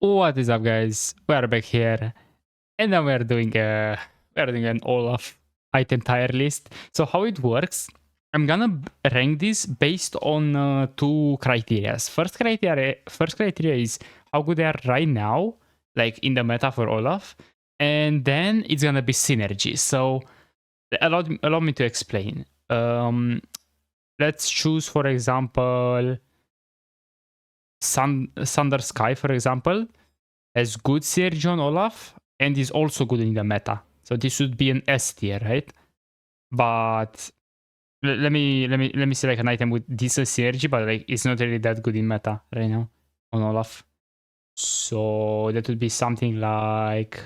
What is up, guys? We're back here, and now we're doing an Olaf item tier list. So how it works? I'm gonna rank this based on two criteria. First criteria is how good they are right now, like in the meta for Olaf, and then it's gonna be synergy. So allow me to explain. Let's choose, for example, Thunder Sky, for example, has good synergy on Olaf and is also good in the meta. So this should be an S tier, right? But let me select an item with decent synergy, but like it's not really that good in meta right now on Olaf. So that would be something like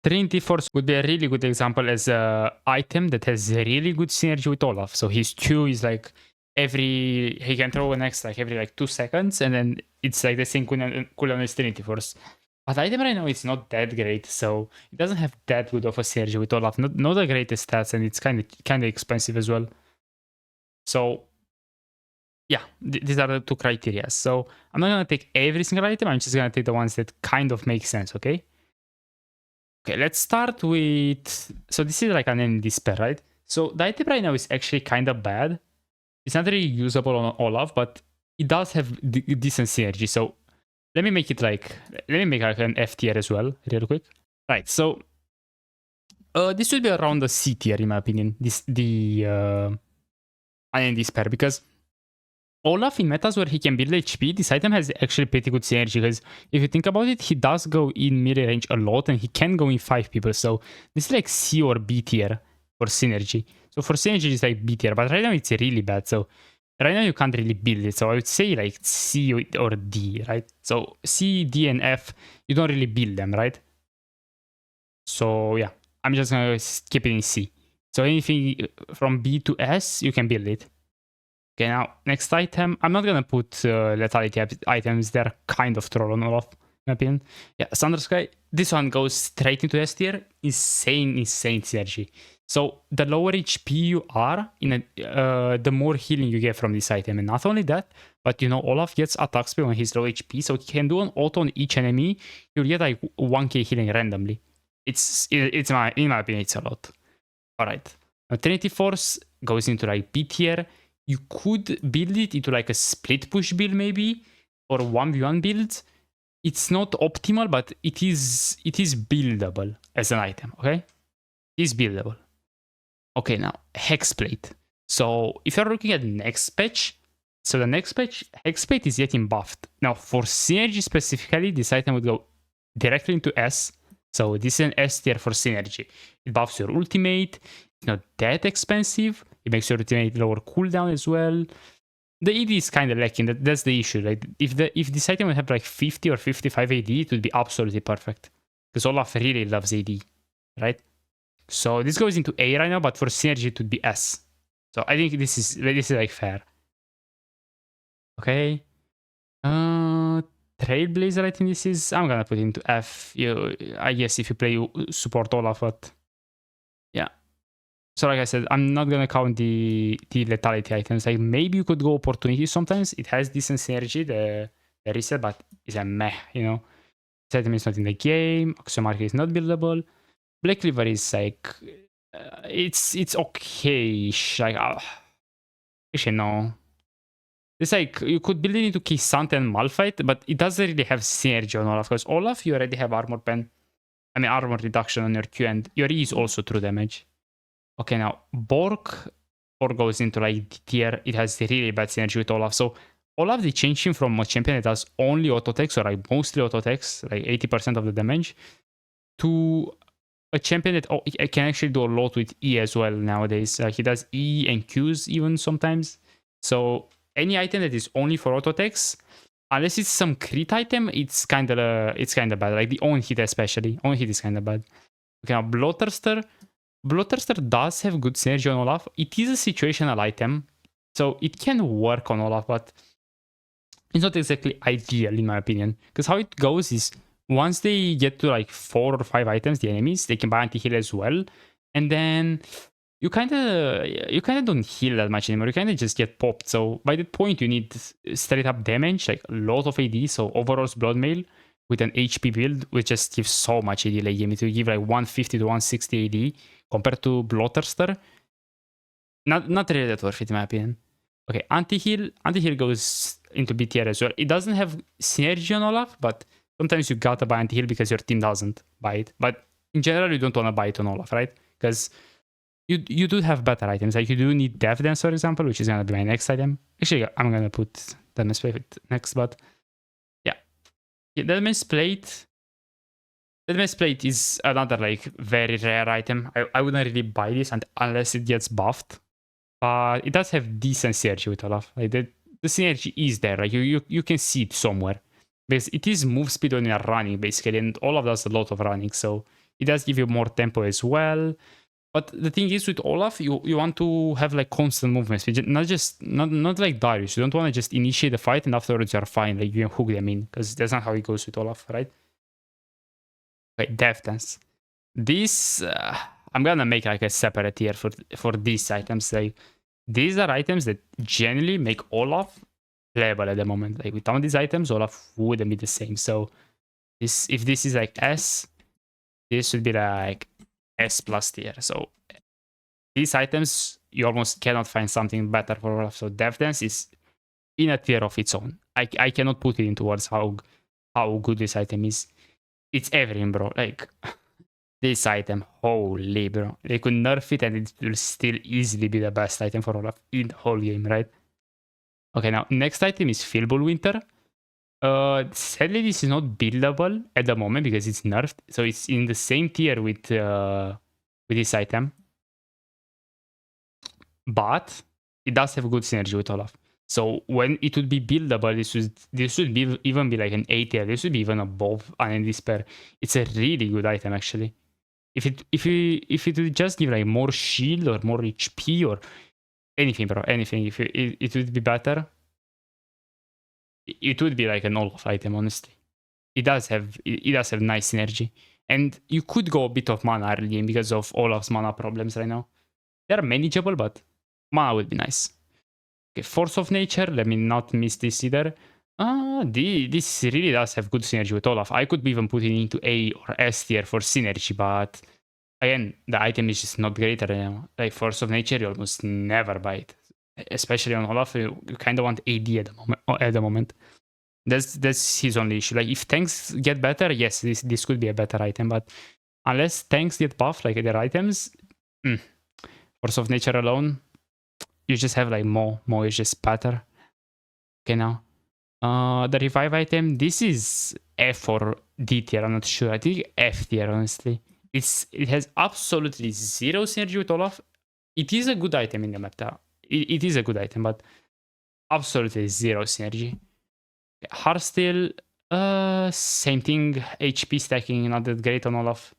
Trinity Force would be a really good example as an item that has really good synergy with Olaf. So his Q is like he can throw an X like every like 2 seconds, and then it's like the same cooldown as Trinity Force. But the item right now is not that great, so it doesn't have that good of a synergy with Olaf. Not the greatest stats, and it's kind of expensive as well. So yeah, these are the two criteria. So I'm not gonna take every single item. I'm just gonna take the ones that kind of make sense. Okay. Okay, let's start with. So this is like an enemy spell, right? So the item right now is actually kind of bad. It's not really usable on Olaf, but it does have decent synergy. So let me make an F tier as well, real quick. Right, so this should be around the C tier in my opinion. The IND spare, because Olaf in metas where he can build HP, this item has actually pretty good synergy, because if you think about it, he does go in melee range a lot and he can go in 5 people. So this is like C or B tier for synergy. So for synergy, it's like B tier, but right now it's really bad. So right now you can't really build it. So I would say like C or D, right? So C, D, and F, you don't really build them, right? So yeah, I'm just gonna keep it in C. So anything from B to S, you can build it. Okay, now next item. I'm not gonna put lethality items. They're kind of troll on Olaf, in my opinion. Yeah, Thunder Sky. This one goes straight into S tier. Insane synergy. So the lower HP you are, the more healing you get from this item. And not only that, but you know, Olaf gets attack speed when he's low HP, so he can do an auto on each enemy. You'll get like 1k healing randomly. In my opinion, it's a lot. Alright. Now Trinity Force goes into like B tier. You could build it into like a split push build maybe, or 1v1 build. It's not optimal, but it is buildable as an item, okay? It is buildable. Okay, now Hexplate. So if you're looking at next patch, so the next patch, Hexplate is getting buffed. Now for synergy specifically, this item would go directly into S. So this is an S tier for synergy. It buffs your ultimate. It's not that expensive. It makes your ultimate lower cooldown as well. The AD is kind of lacking. That's the issue. Like if this item would have like 50 or 55 AD, it would be absolutely perfect. Because Olaf really loves AD, right? So this goes into A right now, but for synergy it would be S. So I think this is like fair. Okay. Trailblazer, I think this is. I'm gonna put it into F. I guess if you play support Olaf, but yeah. So like I said, I'm not gonna count the lethality items. Like maybe you could go opportunity sometimes. It has decent synergy, the reset, but it's a meh, you know. This item is not in the game. Oxymarker is not buildable. Black Cleaver is like it's okay. Like actually no. It's like you could build it into Kisant and Malphite, but it doesn't really have synergy on Olaf, because Olaf you already have armor pen. I mean armor reduction on your Q, and your E is also true damage. Okay, now BOTRK goes into like D tier. It has really bad synergy with Olaf. So Olaf, they changed him from a champion that does only auto attacks, or like mostly auto attacks, like 80% of the damage, to a champion that can actually do a lot with E as well nowadays. He does E and Qs even sometimes. So any item that is only for auto attacks, unless it's some crit item, it's kind of bad. Like the own hit especially. Own hit is kind of bad. Okay, now Bloodthirster. Bloodthirster does have good synergy on Olaf. It is a situational item, so it can work on Olaf, but it's not exactly ideal in my opinion. Because how it goes is, once they get to like 4 or 5 items, the enemies, they can buy anti-heal as well. And then you kind of don't heal that much anymore. You kind of just get popped. So by that point, you need straight up damage, like a lot of AD. So overall's BLOODMAIL with an HP build, which just gives so much AD late game. It will give like 150 to 160 AD compared to BOTRK. Not really that worth it in my opinion. Okay, anti-heal goes into B tier as well. It doesn't have synergy on Olaf, but sometimes you gotta buy anti-heal because your team doesn't buy it. But in general, you don't want to buy it on Olaf, right? Because you do have better items. Like you do need Death Dance, for example, which is gonna be my next item. Actually, I'm gonna put Deathman's Plate next, but yeah. Deathman's Plate is another like very rare item. I wouldn't really buy this unless it gets buffed. But it does have decent synergy with Olaf. Like the synergy is there. Like you can see it somewhere. Because it is move speed when you are running, basically, and Olaf does a lot of running, so it does give you more tempo as well. But the thing is, with Olaf, you want to have like constant movement speed, not like Darius. You don't want to just initiate the fight and afterwards you're fine, like you can hook them in, because that's not how it goes with Olaf, right? Okay, Death Dance. This I'm gonna make like a separate tier for these items. Like these are items that generally make Olaf playable at the moment. Like without these items, Olaf wouldn't be the same. So if this is like S, this should be like S plus tier. So these items, you almost cannot find something better for Olaf. So Death Dance is in a tier of its own. I cannot put it into words how good this item is. It's everything, bro. Like this item, holy bro. They could nerf it and it will still easily be the best item for Olaf in the whole game, right? Okay, now next item is FILBUMWINTER. Sadly, this is not buildable at the moment because it's nerfed. So it's in the same tier with this item. But it does have good synergy with Olaf. So when it would be buildable, this should be even be like an A tier. This should be even above Unending Despair. It's a really good item actually. If it would just give like more shield or more HP or anything, bro, anything, if it would be better. It would be like an Olaf item, honestly. It does have nice synergy, and you could go a bit of mana early game because of Olaf's mana problems right now. They are manageable, but mana would be nice. Okay, Force of Nature. Let me not miss this either. This really does have good synergy with Olaf. I could even put it into A or S tier for synergy, but again, the item is just not great right now. Like Force of Nature, you almost never buy it. Especially on Olaf, you kind of want AD at the moment. That's his only issue. Like if tanks get better, yes, this could be a better item. But unless tanks get buffed, like their items, Force of Nature alone, you just have like more is just better. Okay, now the revive item. This is F or D tier. I'm not sure. I think F tier, honestly. It has absolutely zero synergy with Olaf. It is a good item in the meta. It is a good item, but absolutely zero synergy. HEARTSTEEL, same thing. HP stacking not that great on Olaf.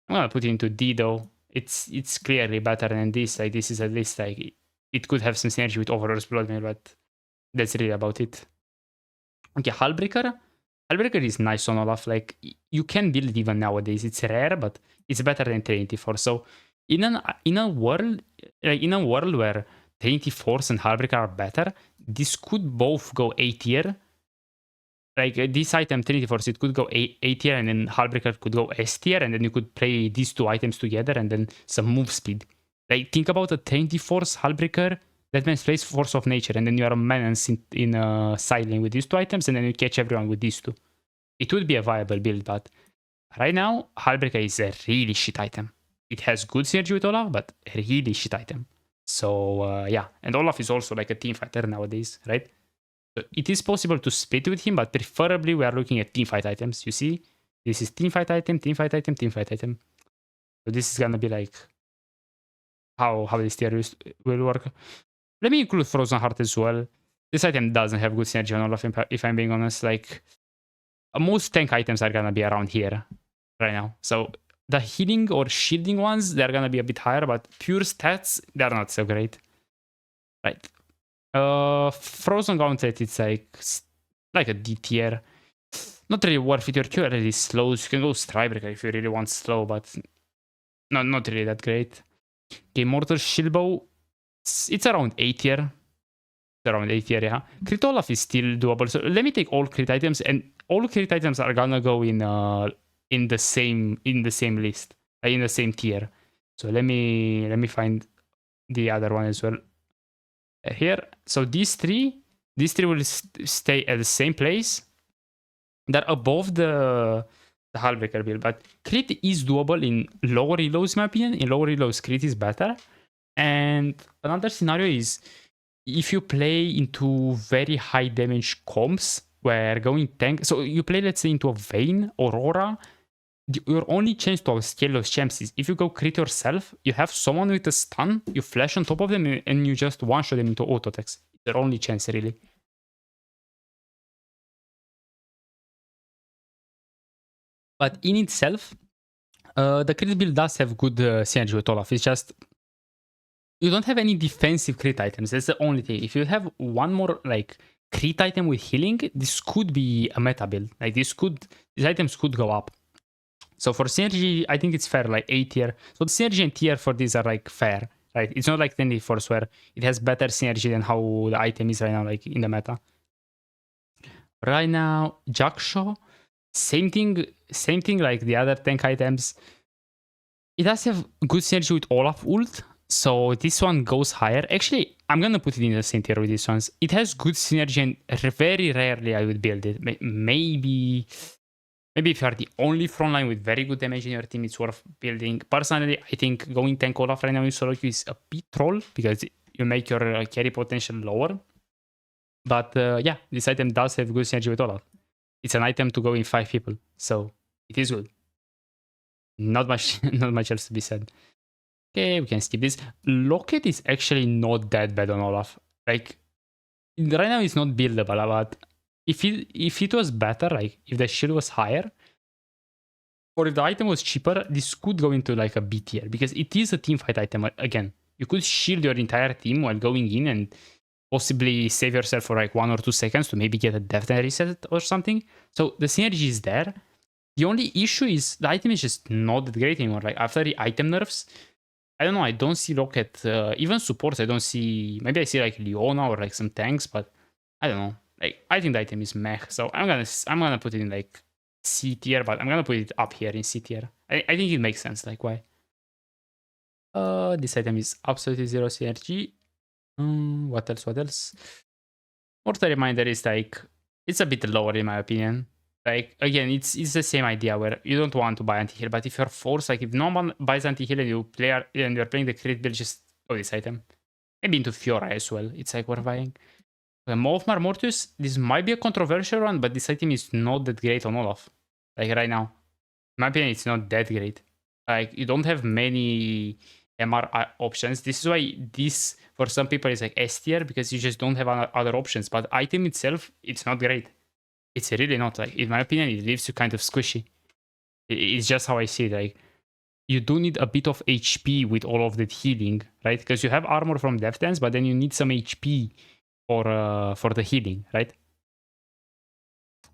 I'm gonna put it into D though. It's clearly better than this. Like this is at least like it could have some synergy with Overlord's BLOODMAIL, but that's really about it. Okay, HULLBREAKER. HULLBREAKER is nice on Olaf. Like you can build it even nowadays. It's rare, but it's better than TRINITY Force. So in a world where TRINITY Force and HULLBREAKER are better, this could both go A tier. Like this item, TRINITY Force, it could go A tier, and then HULLBREAKER could go S tier, and then you could play these two items together, and then some move speed. Like think about a TRINITY Force, HULLBREAKER, that means plays Force of Nature, and then you are a menace in side lane with these two items, and then you catch everyone with these two. It would be a viable build, but right now, HULLBREAKER is a really shit item. It has good synergy with Olaf, but a really shit item. So yeah, and Olaf is also like a team fighter nowadays, right? So it is possible to split with him, but preferably we are looking at teamfight items. You see, this is teamfight item, teamfight item, teamfight item. So this is gonna be like how this tier will work. Let me include Frozen Heart as well. This item doesn't have good synergy on Olaf, if I'm being honest. Like most tank items are gonna be around here right now. So the healing or shielding ones, they're gonna be a bit higher, but pure stats, they're not so great. Right. Frozen Gauntlet, it's like a D tier. Not really worth it. Your Q are really slow. So you can go STERAK if you really want slow, but not really that great. Okay, Mortar Shieldbow, it's around 8 tier. Around 8 tier, yeah. Crit Olaf is still doable. So let me take all crit items, and all crit items are gonna go in the same list, in the same tier. So let me find the other one as well. Here, so these three will stay at the same place. They're above the Hullbreaker build, but crit is doable in lower reloads, in my opinion. In lower reloads, crit is better. And another scenario is if you play into very high damage comps where going tank, so you play, let's say, into a Vayne, Aurora, your only chance to scale those champs is if you go crit yourself, you have someone with a stun, you flash on top of them, and you just one-shot them into auto attacks. Their only chance, really. But in itself, the crit build does have good synergy with Olaf. It's just you don't have any defensive crit items. That's the only thing. If you have one more like crit item with healing, this could be a meta build. Like these items could go up. So for synergy, I think it's fair, like 8 tier. So the synergy and tier for these are like fair, right? It's not like 10 Force where it has better synergy than how the item is right now, like in the meta. Right now, JAKSHO, same thing like the other tank items. It does have good synergy with Olaf ult, so this one goes higher. Actually, I'm gonna put it in the same tier with these ones. It has good synergy and very rarely I would build it. Maybe if you are the only frontline with very good damage in your team, it's worth building. Personally, I think going tank Olaf right now in solo queue is a bit troll because you make your carry potential lower. But yeah, this item does have good synergy with Olaf. It's an item to go in 5 people, so it is good. Not much else to be said. Okay, we can skip this. Locket is actually not that bad on Olaf. Like, right now it's not buildable, but if it was better, like if the shield was higher, or if the item was cheaper, this could go into like a B tier, because it is a teamfight item. Again, you could shield your entire team while going in and possibly save yourself for like 1 or 2 seconds to maybe get a death reset or something. So the synergy is there. The only issue is the item is just not that great anymore. Like after the item nerfs, I don't know, I don't see Locket, even supports, I don't see, maybe I see like Leona or like some tanks, but I don't know. Like, I think the item is meh, so I'm gonna put it in like C tier, but I'm gonna put it up here in C tier. I think it makes sense, like why? This item is absolutely 0 synergy. What else? Mortar Reminder is like, it's a bit lower in my opinion. Like, again, it's the same idea where you don't want to buy anti-heal, but if you're forced, like if no one buys anti-heal and you're playing the crit build, just go this item. Maybe into Fiora as well. It's like we're buying. Wolfmar Mortus, this might be a controversial one, but this item is not that great on Olaf. Like right now. In my opinion, it's not that great. Like, you don't have many MR options. This is why this, for some people, is like S tier, because you just don't have other options. But item itself, it's not great. It's really not. Like, in my opinion, it leaves you kind of squishy. It's just how I see it. Like, you do need a bit of HP with all of that healing, right? Because you have armor from Death Dance, but then you need some HP for the healing, right?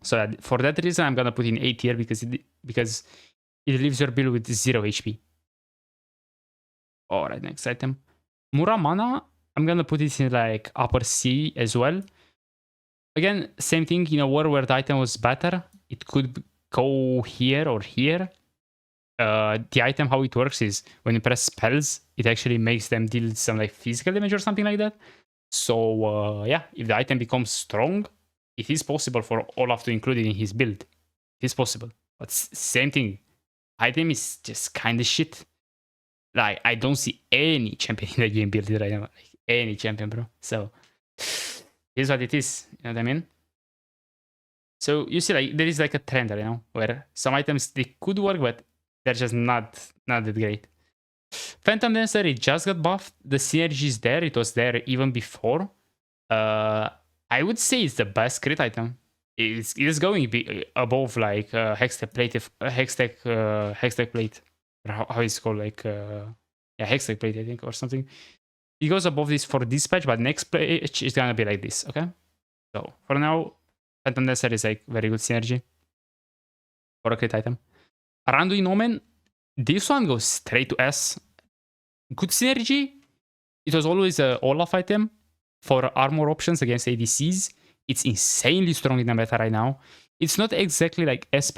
So for that reason, I'm gonna put in A tier because it leaves your build with 0 HP. Alright, next item. Muramana, I'm gonna put it in like upper C as well. Again, same thing, in a world where the item was better, it could go here or here. The item, how it works is when you press spells, it actually makes them deal some like physical damage or something like that. So yeah, if the item becomes strong, it is possible for Olaf to include it in his build. It is possible. But same thing, item is just kind of shit. Like, I don't see any champion in the game build right now. Like, any champion, bro. So, here's what it is. You know what I mean? So, you see, like, there is like a trend, you know, where some items, they could work, but they're just not that great. Phantom Dancer, it just got buffed. The synergy is there. It was there even before. I would say it's the best crit item. It's going above like Hextech Plate, Hextech Plate. How is it called? Like yeah, Hextech Plate, I think, or something. It goes above this for dispatch, but next patch is gonna be like this. Okay. So for now, Phantom Dancer is like very good synergy for a crit item. Randuin Omen, this one goes straight to S. good synergy. It was always a Olaf item for armor options against ADCs. It's insanely strong in the meta right now. It's not exactly like S++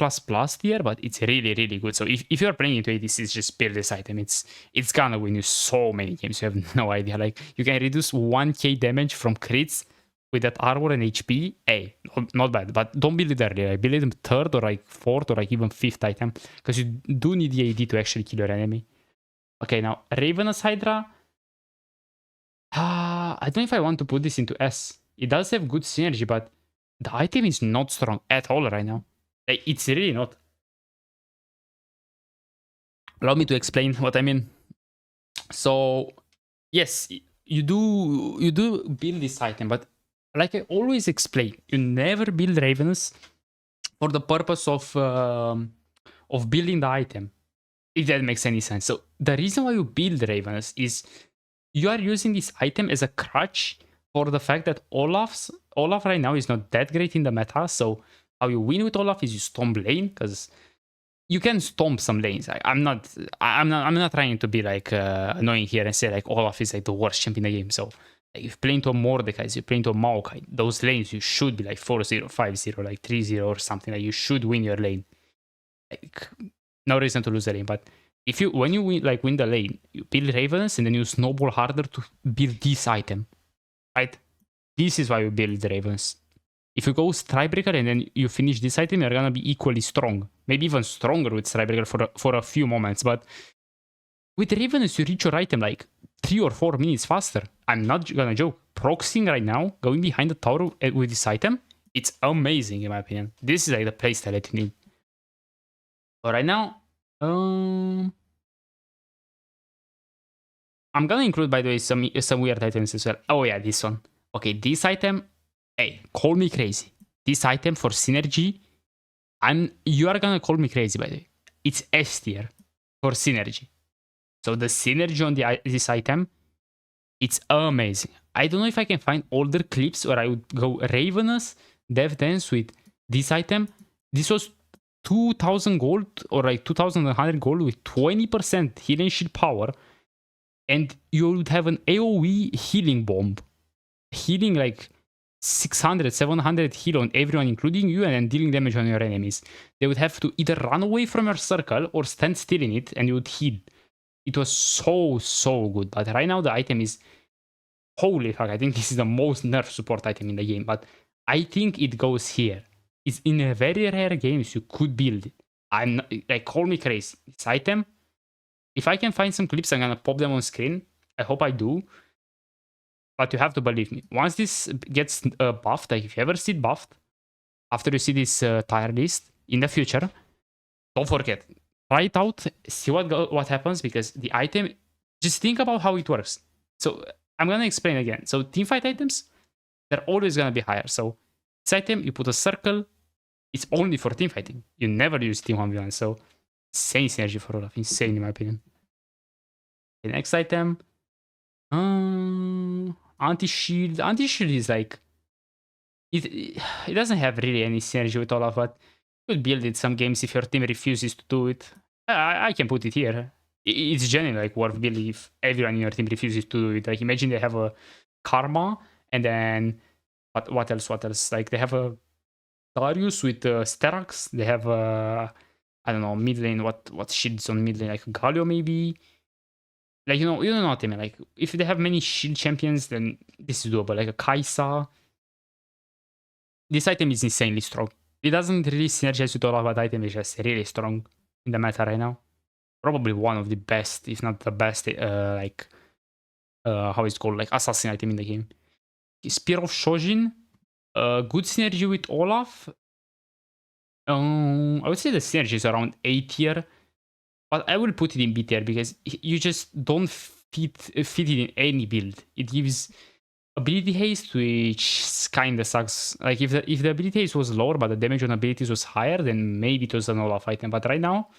tier, but it's really, really good. So if you're playing into ADCs, just build this item. It's gonna win you so many games. You have no idea. Like, you can reduce 1k damage from crits with that armor and HP. Hey, not bad. But don't build it early. Like, build it third or like fourth or like even fifth item. Because you do need the AD to actually kill your enemy. Okay, now Ravenous Hydra. I don't know if I want to put this into S. It does have good synergy, but the item is not strong at all right now. Like, it's really not. Allow me to explain what I mean. So, yes, you do build this item, but like I always explain, you never build Ravenous for the purpose of building the item, if that makes any sense. So the reason why you build Ravenous is you are using this item as a crutch for the fact that Olaf right now is not that great in the meta. So how you win with Olaf is you stomp lane, because you can stomp some lanes. I'm not trying to be like annoying here and say like Olaf is like the worst champ in the game. So like, if you play into a Mordekai, if you play into a Maokai, those lanes you should be like 4-0, 5-0, like 3-0 or something. Like, you should win your lane. Like, no reason to lose the lane. But if you when you win the lane, you build Ravens and then you snowball harder to build this item, right? This is why you build the Ravens. If you go STERAK and then you finish this item, you're gonna be equally strong, maybe even stronger with STERAK for a few moments. But with Ravens, you reach your item like 3 or 4 minutes faster. I'm not gonna joke. Proxying right now, going behind the tower with this item, it's amazing in my opinion. This is like the playstyle that you need. But right now, I'm gonna include, by the way, some weird items as well. Oh yeah, this one. Okay, this item. Hey, call me crazy. This item for synergy, you are gonna call me crazy, by the way. It's S tier for synergy. So the synergy on this item, it's amazing. I don't know if I can find older clips where I would go Ravenous Dev Dance with this item. This was 2000 gold or like 2100 gold with 20% healing shield power, and you would have an AoE healing bomb, healing like 600, 700 heal on everyone, including you, and then dealing damage on your enemies. They would have to either run away from your circle or stand still in it, and you would heal. It was so good. But right now the item is, holy fuck, I think this is the most nerf support item in the game. But I think it goes here. It's in a very rare games you could build it. I'm not, like, call me crazy. This item, if I can find some clips, I'm gonna pop them on screen. I hope I do. But you have to believe me. Once this gets buffed, like if you ever see it buffed, after you see this tier list in the future, don't forget, try it out, see what happens, because the item, just think about how it works. So I'm gonna explain again. So teamfight items, they're always gonna be higher. So this item, you put a circle, it's only for teamfighting. You never use team 1v1. So insane synergy for Olaf, insane in my opinion. The next item, anti-shield. Anti-shield is like, it doesn't have really any synergy with Olaf, but you could build it some games if your team refuses to do it. I can put it here. It's genuinely like worth building if everyone in your team refuses to do it. Like, imagine they have a Karma, and then what else? Like, they have a Darius with STERAK. They have I don't know, mid lane. What shields on mid lane? Like Galio maybe. Like, you know what I mean. Like, if they have many shield champions, then this is doable. Like a Kaisa. This item is insanely strong. It doesn't really synergize with all of that item. It's just really strong in the meta right now. Probably one of the best, if not the best, like, how it's called, like, assassin item in the game. Spear of SOJHIN. Good synergy with Olaf. I would say the synergy is around A tier. But I will put it in B tier because you just don't fit it in any build. It gives ability haste, which kinda sucks. Like, if the ability haste was lower but the damage on abilities was higher, then maybe it was an Olaf item. But right now,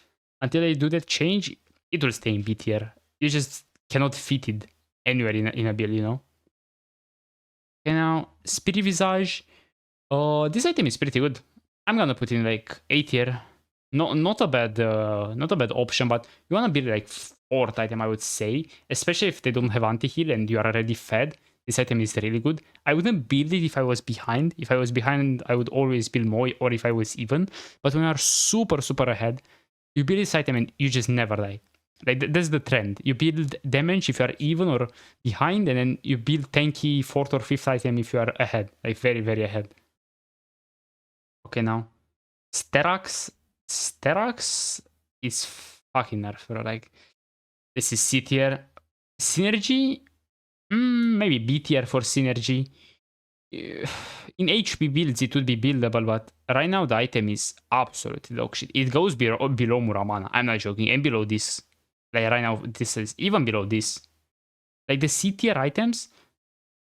until they do that change, it will stay in B tier. You just cannot fit it anywhere in a build, you know? Okay, now, Spirit Visage. This item is pretty good. I'm gonna put in like A tier. Not a bad option, but you wanna build like support item, I would say. Especially if they don't have anti-heal and you are already fed. This item is really good. I wouldn't build it if I was behind. If I was behind, I would always build more, or if I was even. But when you are super, super ahead, you build this item and you just never die. Like, that's the trend. You build damage if you are even or behind, and then you build tanky 4th or 5th item if you are ahead. Like, very, very ahead. Okay, now. STERAK is fucking nerf, bro. Like, this is C tier. Synergy? Maybe B tier for synergy. In HP builds, it would be buildable, but right now the item is absolutely dog shit. It goes below MURAMANA. I'm not joking. And below this. Like, right now, this is even below this. Like, the C tier items,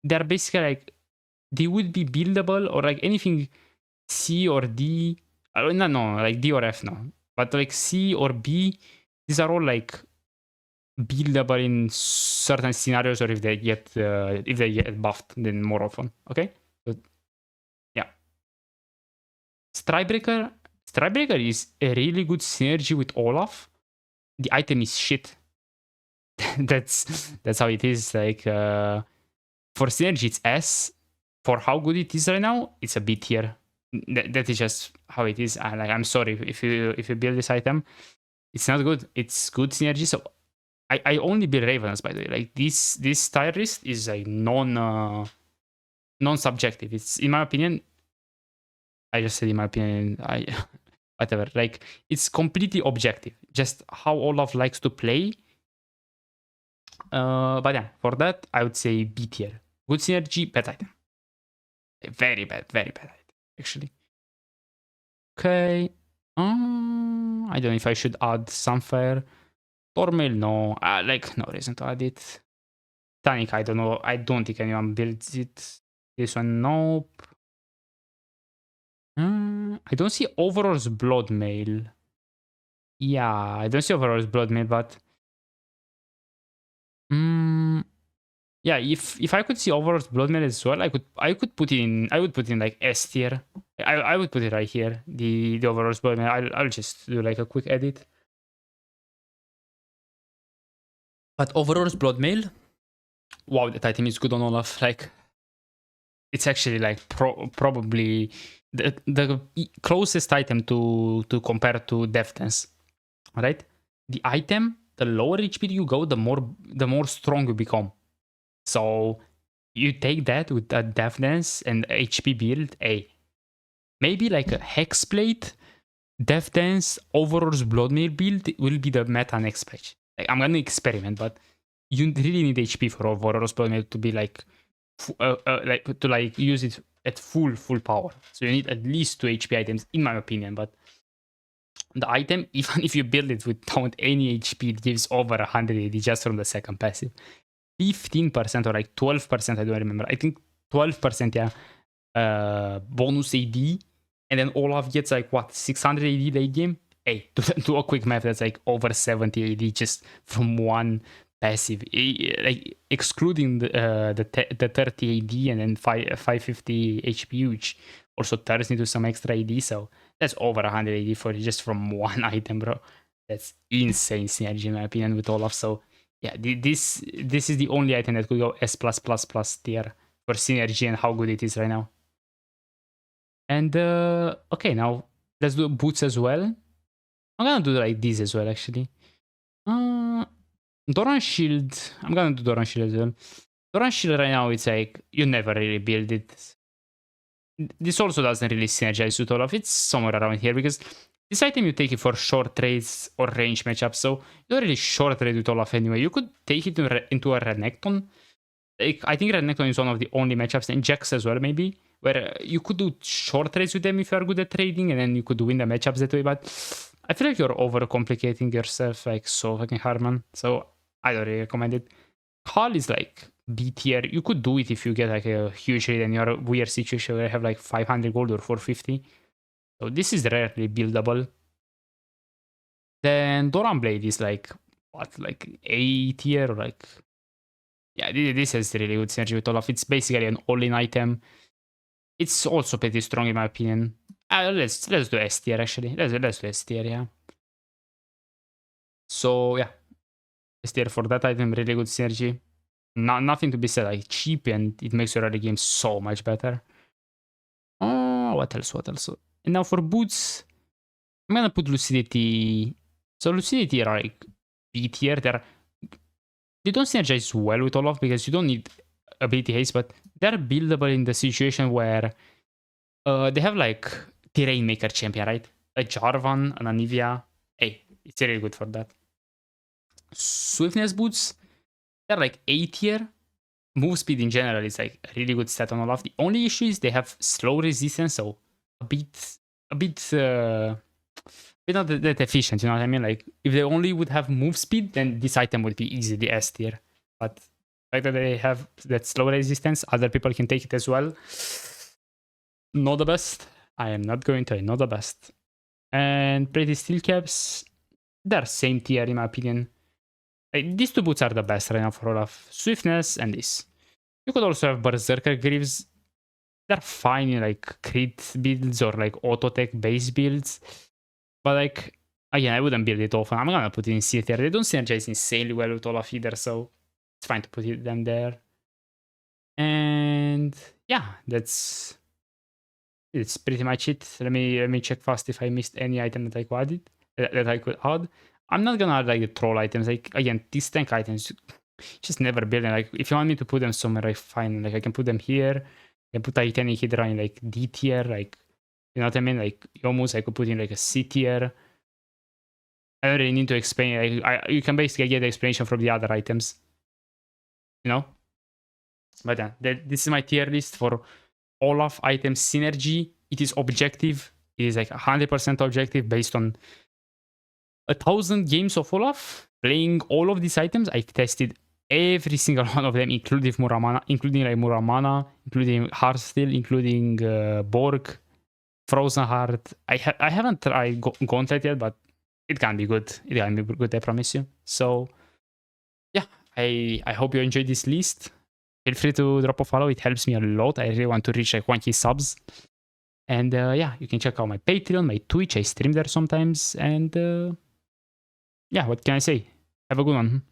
they're basically like, they would be buildable, or like anything C or D. No, like D or F, no. But like C or B, these are all like buildable in certain scenarios, or if they get buffed, then more often. Okay, so, yeah. STRIKEBREAKER is a really good synergy with Olaf. The item is shit. that's how it is. Like, for synergy, it's S. For how good it is right now, it's a B tier. That is just how it is. Like, I'm sorry if you build this item, it's not good. It's good synergy. So I only build Ravenous, by the way. Like, this tier list is like non-subjective. It's, in my opinion, I just said in my opinion, whatever. Like, it's completely objective. Just how Olaf likes to play. But yeah, for that, I would say B tier. Good synergy, bad item. Very bad item, actually. Okay. I don't know if I should add Sunfire. BLOODMAIL, no. Like, no reason to add it. Titanic, I don't know. I don't think anyone builds it. This one, nope. I don't see Overall's BLOODMAIL. Yeah, I don't see Overall's BLOODMAIL, but... yeah, if I could see Overall's BLOODMAIL as well, I would put it in like S tier. I would put it right here. The Overall's BLOODMAIL. I'll just do like a quick edit. But Overall's BLOODMAIL, wow, that item is good on Olaf. Like, it's actually like probably the closest item to compare to Death Dance, right? The item, the lower HP you go, the more strong you become. So you take that with a Death Dance and HP build, maybe like a Hexplate, Death Dance, Overall's BLOODMAIL build will be the meta next patch. Like, I'm gonna experiment, but you really need HP for Overall's BLOODMAIL to be like use it at full power. So you need at least 2 HP items, in my opinion. But the item, even if you build it without any HP, it gives over 100 AD just from the second passive. 15% or like 12%, I don't remember. I think 12%, yeah. Bonus AD, and then Olaf gets like what, 600 AD late game? Hey, do a quick math. That's like over 70 AD just from one passive, like excluding the 30 AD and then 550 HP, which also turns into some extra AD. So that's over 100 AD for just from one item, bro. That's insane synergy in my opinion with Olaf. So yeah, this is the only item that could go S+++ tier for synergy and how good it is right now. And okay, now let's do boots as well. I'm gonna do like this as well, actually. Doran Shield. I'm gonna do Doran Shield as well. Doran Shield right now, it's like you never really build it. This also doesn't really synergize with Olaf. It's somewhere around here because this item you take it for short trades or range matchups. So you don't really short trade with Olaf anyway. You could take it into a Renekton. Like, I think Renekton is one of the only matchups, and Jax as well, maybe, where you could do short trades with them if you are good at trading, and then you could win the matchups that way. But I feel like you're overcomplicating yourself like so fucking hard, man. So I don't really recommend it. Hull is like B tier. You could do it if you get like a huge raid and you're a weird situation where you have like 500 gold or 450. So this is rarely buildable. Then Doran Blade is like what, like A tier or like, yeah, this has really good synergy with Olaf. It's basically an all-in item. It's also pretty strong in my opinion. Let's do S tier actually. Let's do S tier, yeah. So yeah, S tier for that item, really good synergy. Nothing to be said, like cheap, and it makes your early game so much better. What else? What else? And now for boots, I'm gonna put Lucidity. So Lucidity are like B tier. They don't synergize well with Olaf because you don't need ability haste, but they're buildable in the situation where they have like the Rainmaker champion, right? A Jarvan, an Anivia. Hey, it's really good for that. Swiftness boots, they're like A tier. Move speed in general is like a really good stat on Olaf. The only issue is they have slow resistance, so a bit not that efficient, you know what I mean? Like, if they only would have move speed, then this item would be easily S tier. But the fact that they have that slow resistance, other people can take it as well. Not the best. I am not going to, not the best. And pretty steel caps, they're same tier in my opinion. Like, these two boots are the best right now for Olaf. Swiftness and this. You could also have Berserker Greaves. They're fine in like crit builds or like auto tech base builds. But like, again, I wouldn't build it often. I'm gonna put it in C tier. They don't synergize insanely well with Olaf either, so it's fine to put them there. And yeah, it's pretty much it. Let me check fast if I missed any item that I could add. I'm not gonna add like the troll items. Like, again, these tank items, just never build them. Like, if you want me to put them somewhere, I fine. Like, I can put them here. I can put Titanic Hydra in like D tier. Like, you know what I mean? Like, Yomus, I could put in like a C tier. I don't really need to explain. Like, you can basically get the explanation from the other items. You know? But yeah, this is my tier list for Olaf item synergy. It is objective. It is like 100% objective based on 1,000 games of Olaf. Playing all of these items, I've tested every single one of them, including Muramana, including HEARTSTEEL, including BOTRK, Frozen Heart. I haven't tried Gauntlet yet, but it can be good. It can be good, I promise you. So yeah, I hope you enjoyed this list. Feel free to drop a follow. It helps me a lot. I really want to reach like 1K subs. And yeah, you can check out my Patreon, my Twitch. I stream there sometimes. And yeah, what can I say? Have a good one.